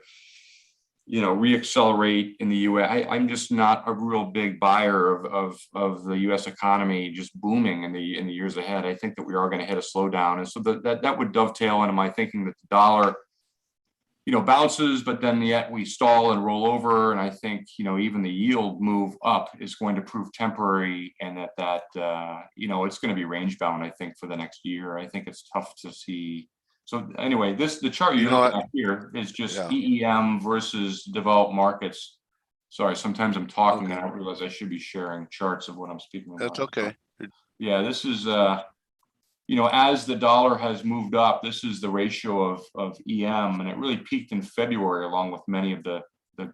reaccelerate in the US. I'm just not a real big buyer of the US economy just booming in the years ahead. I think that we are going to hit a slowdown. And so that would dovetail into my thinking that the dollar, bounces, but then yet we stall and roll over. And I think, even the yield move up is going to prove temporary, and that it's going to be range bound, I think, for the next year. I think it's tough to see. So anyway, the chart you're looking at here is just EEM versus developed markets. Sorry, sometimes I'm talking and I don't realize I should be sharing charts of what I'm speaking about. That's okay. Yeah, this is as the dollar has moved up, this is the ratio of EM, and it really peaked in February along with many of the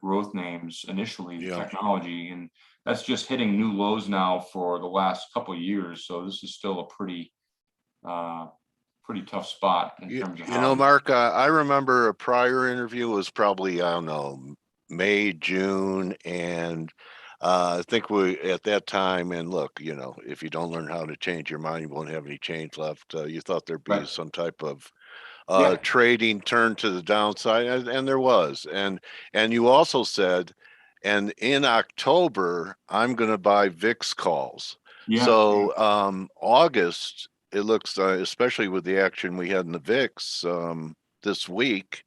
growth names initially, technology, and that's just hitting new lows now for the last couple of years. So this is still a pretty tough spot in terms of Mark, I remember a prior interview was probably, I don't know, May, June, and I think we at that time, and look, if you don't learn how to change your mind, you won't have any change left. You thought there'd be some type of trading turn to the downside, and there was. And you also said, and in October, I'm going to buy VIX calls. So August, it looks, especially with the action we had in the VIX this week,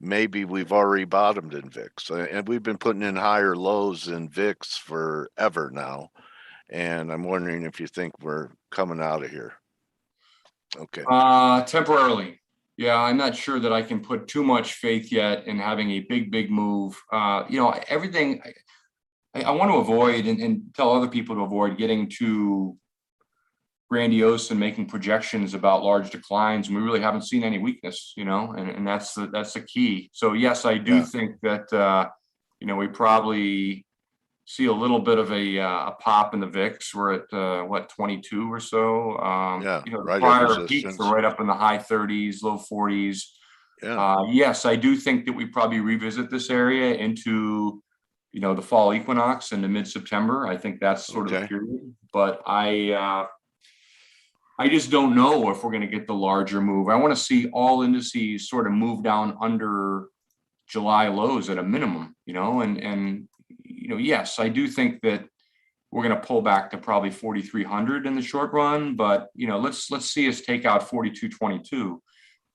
maybe we've already bottomed in VIX, and we've been putting in higher lows in VIX forever now. And I'm wondering if you think we're coming out of here. Okay. Temporarily. Yeah, I'm not sure that I can put too much faith yet in having a big move. Everything I want to avoid and tell other people to avoid getting too grandiose and making projections about large declines, and we really haven't seen any weakness, and that's the key. So yes, I do think that we probably see a little bit of a pop in the VIX. We're at 22 or so. Right, prior peaks are right up in the high 30s, low 40s. Yes, I do think that we probably revisit this area into the fall equinox into mid-September. I think that's sort of the period, but I just don't know if we're going to get the larger move. I want to see all indices sort of move down under July lows at a minimum, and yes, I do think that we're going to pull back to probably 4,300 in the short run, but let's see us take out 4,222.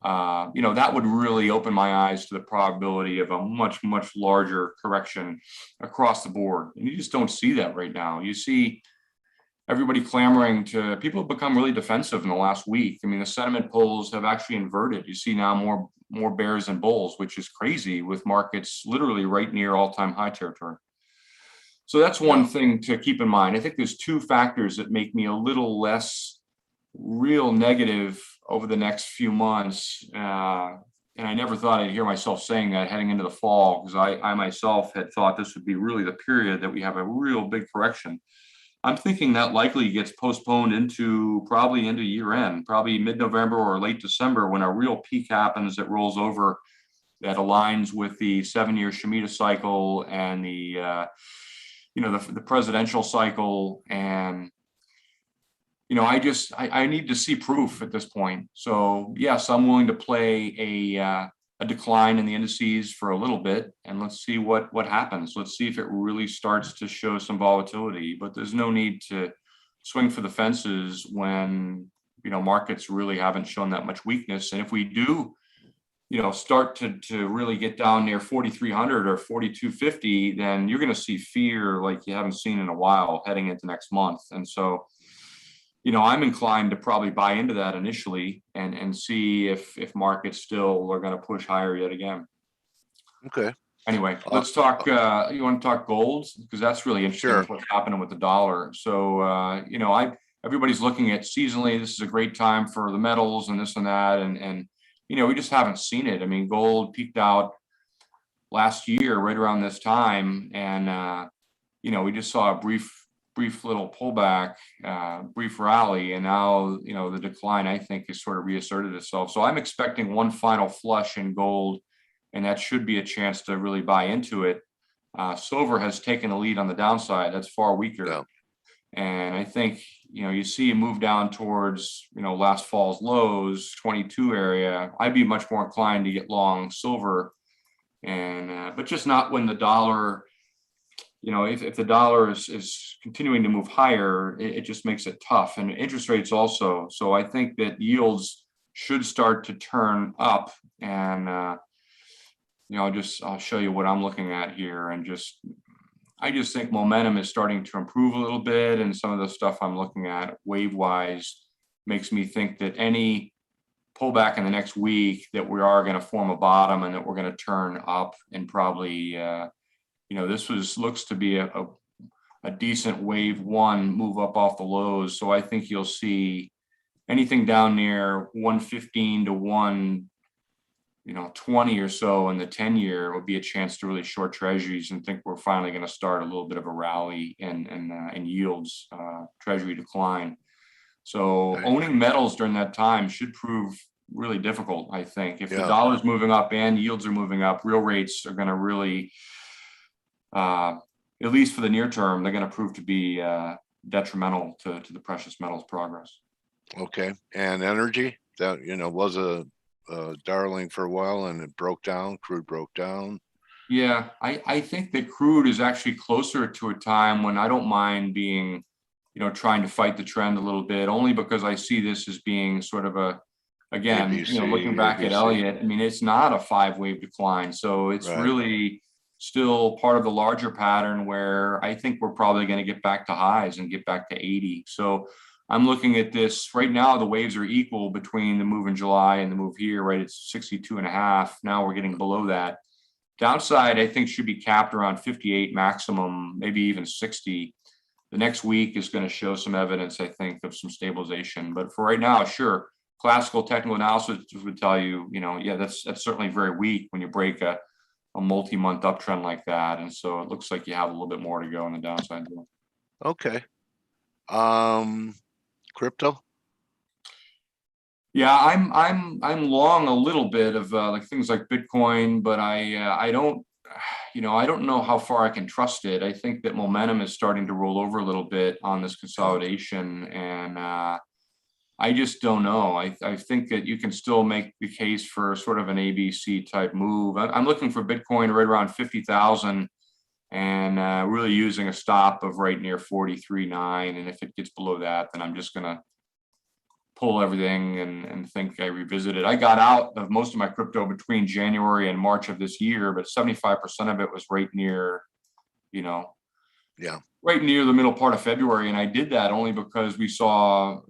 That would really open my eyes to the probability of a much larger correction across the board, and you just don't see that right now. You see everybody clamoring people have become really defensive in the last week. I mean, the sentiment polls have actually inverted. You see now more bears than bulls, which is crazy, with markets literally right near all-time high territory. So that's one thing to keep in mind. I think there's two factors that make me a little less real negative over the next few months. And I never thought I'd hear myself saying that heading into the fall, because I myself had thought this would be really the period that we have a real big correction. I'm thinking that likely gets postponed into year end, probably mid-November or late December, when a real peak happens that rolls over, that aligns with the 7-year Shemitah cycle and the presidential cycle. And I need to see proof at this point. So yes, I'm willing to play a decline in the indices for a little bit, and let's see what happens. Let's see if it really starts to show some volatility, but there's no need to swing for the fences when, markets really haven't shown that much weakness. And if we do, start to really get down near 4,300 or 4,250, then you're going to see fear like you haven't seen in a while heading into next month. And so, I'm inclined to probably buy into that initially and see if markets still are going to push higher yet again. Okay. Anyway, let's talk. You want to talk gold? Because that's really interesting. What's happening with the dollar. So, everybody's looking at seasonally, this is a great time for the metals and this and that. And we just haven't seen it. I mean, gold peaked out last year right around this time. And, we just saw a brief little pullback, brief rally, and now the decline, I think, has sort of reasserted itself. So I'm expecting one final flush in gold, and that should be a chance to really buy into it. Silver has taken the lead on the downside. That's far weaker. And I think, you see a move down towards, last fall's lows, 22 area. I'd be much more inclined to get long silver, and but just not when the dollar, if the dollar is continuing to move higher, it just makes it tough, and interest rates also. So I think that yields should start to turn up, and I'll show you what I'm looking at here, and I just think momentum is starting to improve a little bit, and some of the stuff I'm looking at wave wise makes me think that any pullback in the next week, that we are going to form a bottom and that we're going to turn up, and probably this looks to be a decent wave one move up off the lows. So I think you'll see anything down near 115 to 120 or so in the 10-year would be a chance to really short treasuries, and think we're finally going to start a little bit of a rally in yields, treasury decline. So Okay. owning metals during that time should prove really difficult. I think if the Yeah. dollar's moving up and yields are moving up, real rates are going to really, at least for the near term, they're going to prove to be detrimental to the precious metals progress. Okay. And energy, that, was a darling for a while, and it broke down. Crude broke down. Yeah, I think that crude is actually closer to a time when I don't mind being, trying to fight the trend a little bit, only because I see this as being sort of again, ABC, looking back at ABC. Elliott, I mean, it's not a 5-wave decline. So it's Right. really still part of the larger pattern where I think we're probably going to get back to highs and get back to 80. So I'm looking at this right now, the waves are equal between the move in July and the move here, right? It's 62.5. Now we're getting below that. Downside, I think, should be capped around 58 maximum, maybe even 60. The next week is going to show some evidence, I think, of some stabilization. But for right now, sure, classical technical analysis would tell you, yeah, that's certainly very weak when you break a multi-month uptrend like that. And so it looks like you have a little bit more to go on the downside. Okay. Crypto. Yeah, I'm long a little bit of like things like Bitcoin, but I don't know how far I can trust it. I think that momentum is starting to roll over a little bit on this consolidation, and I just don't know. I think that you can still make the case for sort of an ABC type move. I'm looking for Bitcoin right around 50,000, and really using a stop of right near 43.9. And if it gets below that, then I'm just gonna pull everything and think I revisit it. I got out of most of my crypto between January and March of this year, but 75% of it was right near, Yeah. right near the middle part of February. And I did that only because we saw,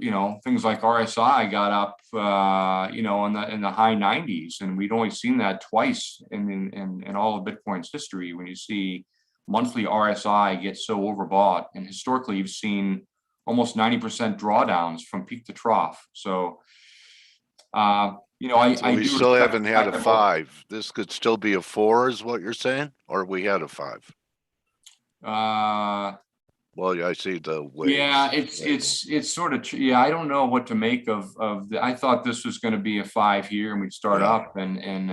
things like RSI got up, in the high 90s. And we'd only seen that twice in all of Bitcoin's history, when you see monthly RSI get so overbought. And historically, you've seen almost 90% drawdowns from peak to trough. So, I We do still respect haven't the had fact a that 5. This could still be a 4, is what you're saying, or we had a 5. Well, I see the waves. Yeah, it's sort of, yeah, I don't know what to make of I thought this was going to be a 5 here and we'd start Yeah. up, and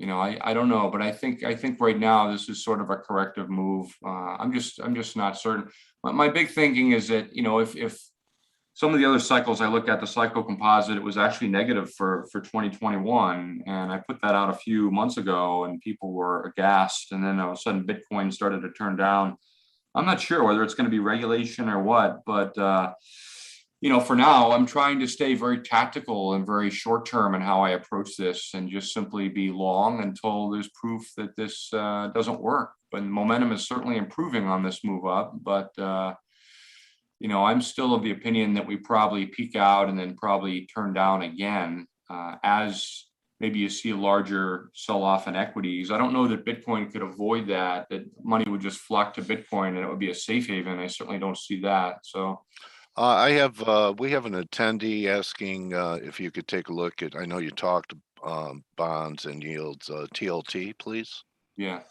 I don't know, but I think right now this is sort of a corrective move. I'm just not certain. My big thinking is that, if some of the other cycles I look at, the cycle composite, it was actually negative for 2021. And I put that out a few months ago and people were aghast. And then all of a sudden Bitcoin started to turn down. I'm not sure whether it's going to be regulation or what, but for now, I'm trying to stay very tactical and very short term in how I approach this, and just simply be long until there's proof that this doesn't work. But momentum is certainly improving on this move up, but I'm still of the opinion that we probably peak out and then probably turn down again, as maybe you see a larger sell-off in equities. I don't know that Bitcoin could avoid that money would just flock to Bitcoin and it would be a safe haven. I certainly don't see that. So we have an attendee asking if you could take a look at, I know you talked bonds and yields, TLT, please. yeah.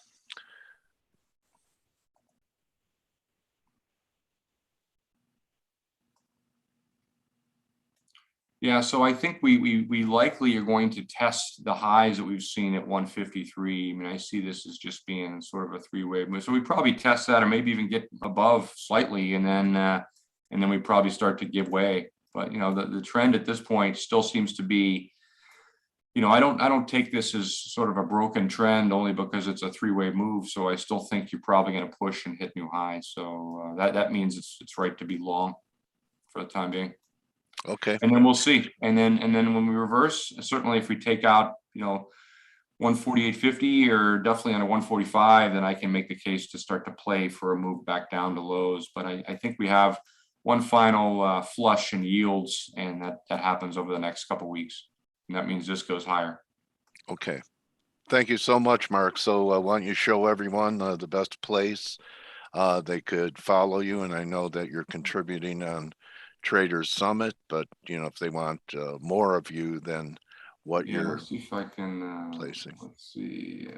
Yeah, so I think we likely are going to test the highs that we've seen at 153. I mean, I see this as just being sort of a three-way move. So we probably test that or maybe even get above slightly and then we probably start to give way. But you know, the trend at this point still seems to be, you know, I don't take this as sort of a broken trend only because it's a three-way move. So I still think you're probably going to push and hit new highs. So that means it's right to be long for the time being. Okay, And then we'll see. And then when we reverse, certainly if we take out, you know, 148.50 or definitely on a 145, then I can make the case to start to play for a move back down to lows. But I think we have one final flush in yields, and that happens over the next couple of weeks. And that means this goes higher. okay. Thank you so much, Mark. So why don't you show everyone the best place they could follow you? And I know that you're contributing on Traders Summit, but you know, if they want more of you, then what Yeah, you're let's see if I can placing. let's see.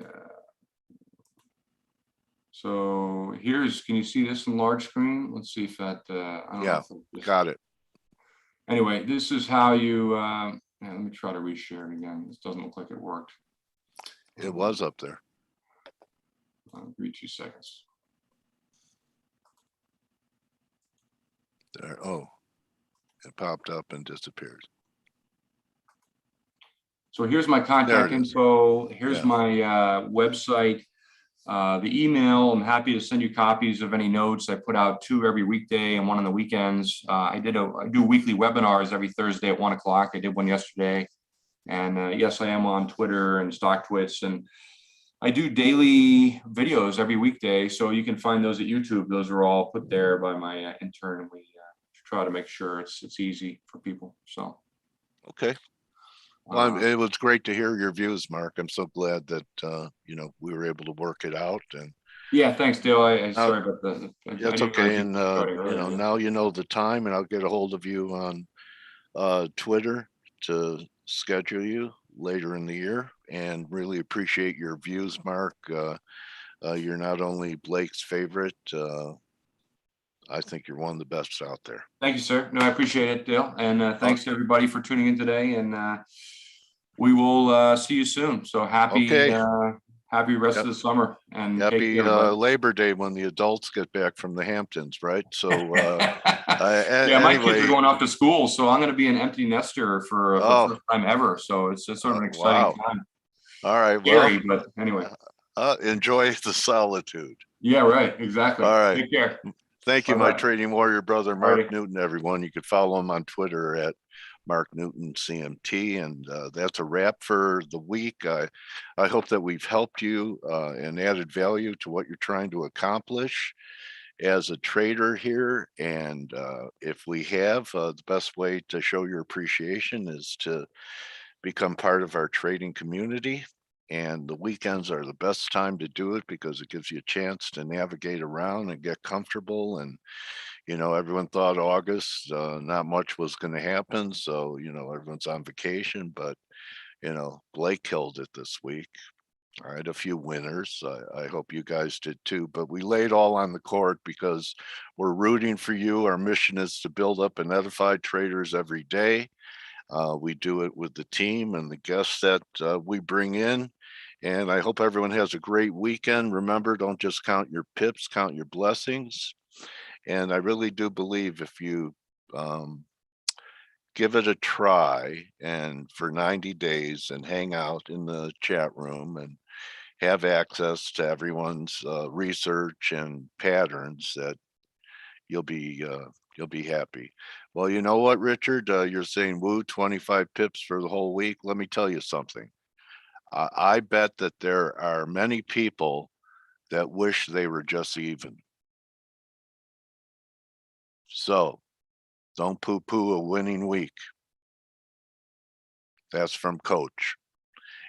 So here's, can you see this in large screen? Let's see if that I don't Yeah, know if got it. anyway, this is how you yeah, let me try to reshare it again. This doesn't look like it worked. It was up there. I'll give you 2 seconds. There. Oh, it popped up and disappeared. So here's my There contact it is. info. Here's Yeah. my website. The email, I'm happy to send you copies of any notes. I put out 2 every weekday and 1 on the weekends. I do weekly webinars every Thursday at 1 o'clock. I did one yesterday. And yes, I am on Twitter and StockTwits, and I do daily videos every weekday. So you can find those at YouTube. Those are all put there by my intern. We try to make sure it's easy for people. So. Okay. Well, it was great to hear your views, Mark. I'm so glad that you know, we were able to work it out. And yeah, thanks, Dale. I sorry about the. that's okay. And you know, now you know the time, and I'll get a hold of you on Twitter to schedule you later in the year. And really appreciate your views, Mark. You're not only Blake's favorite. I think you're one of the best out there. Thank you, sir. No, I appreciate it, Dale. And thanks to everybody for tuning in today. And we will see you soon. So happy, happy rest of the summer. And happy Labor Day when the adults get back from the Hamptons, right? So yeah, my anyway, kids are going off to school, so I'm going to be an empty nester for the first time ever. So it's sort of an exciting time. All right, scary, but anyway, enjoy the solitude. Yeah, right. Exactly. All right. Take care. Thank you, my trading warrior brother, Mark Newton, everyone. You could follow him on Twitter at Mark Newton CMT. And that's a wrap for the week. I hope that we've helped you and added value to what you're trying to accomplish as a trader here. And if we have, the best way to show your appreciation is to become part of our trading community. And the weekends are the best time to do it because it gives you a chance to navigate around and get comfortable. And you know, everyone thought August, not much was going to happen. So, you know, everyone's on vacation, but, you know, Blake killed it this week. All right, a few winners. I hope you guys did too, but we laid all on the court because we're rooting for you. Our mission is to build up and edify traders every day. We do it with the team and the guests that we bring in. And I hope everyone has a great weekend. Remember, don't just count your pips, count your blessings. And I really do believe if you give it a try and for 90 days and hang out in the chat room and have access to everyone's research and patterns, that you'll be happy. Well, you know what, Richard, you're saying woo 25 pips for the whole week. Let me tell you something. I bet that there are many people that wish they were just even. So don't poo-poo a winning week. That's from Coach.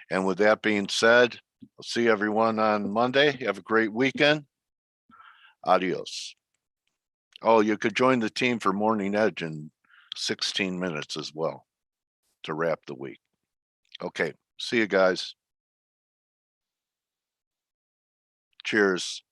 And with that being said, I'll see everyone on Monday. Have a great weekend. Adios. Oh, you could join the team for Morning Edge in 16 minutes as well to wrap the week. Okay, see you guys. Cheers.